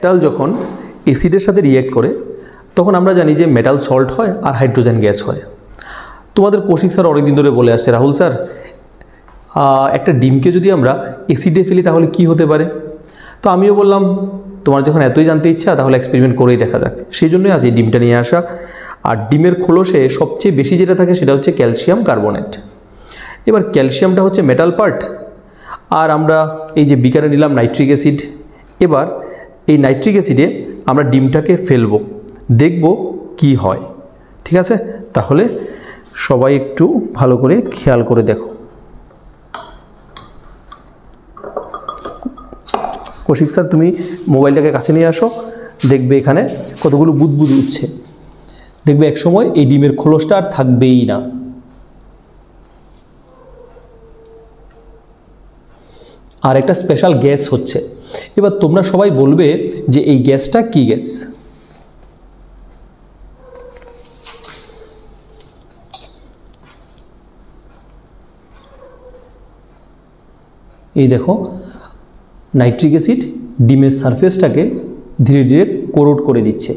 Metal যখন অ্যাসিডের সাথে রিঅ্যাক্ট করে তখন আমরা জানি যে মেটাল সল্ট হয় আর হাইড্রোজেন গ্যাস হয়। তোমাদের কৌশিক স্যার অনেকদিন ধরে বলে আসছে, রাহুল স্যার একটা ডিমকে যদি আমরা অ্যাসিডে ফেলি তাহলে কি হতে পারে। তো আমিও বললাম তোমার যখন এতই জানতে ইচ্ছা তাহলে এক্সপেরিমেন্ট করেই দেখা যাক। সেই জন্যই আজ এই ডিমটা নিয়ে আসা। আর ডিমের খোলসে সবচেয়ে বেশি যেটা থাকে সেটা হচ্ছে ক্যালসিয়াম কার্বনেট। এবার ক্যালসিয়ামটা হচ্ছে মেটাল পার্ট, আর আমরা এই যে বিকারে নিলাম নাইট্রিক অ্যাসিড। এবার এই নাইট্রিক অ্যাসিডে আমরা ডিমটাকে ফেলবো, দেখব কি হয়। ঠিক আছে, তাহলে সবাই একটু ভালো করে খেয়াল করে দেখো। কৌশিক স্যার তুমি মোবাইলটাকে কাছে নিয়ে আসো, দেখবে এখানে কতগুলো বুদবুদ উঠছে। দেখবে এক সময় এই ডিমের খোলসটা আর থাকবেই না। আর একটা স্পেশাল গ্যাস হচ্ছে। এবার তোমরা সবাই বলবে যে এই গ্যাসটা কি গ্যাস। এই দেখো নাইট্রিক অ্যাসিড ডিমের সারফেসটাকে ধীরে ধীরে কোরোড করে দিচ্ছে।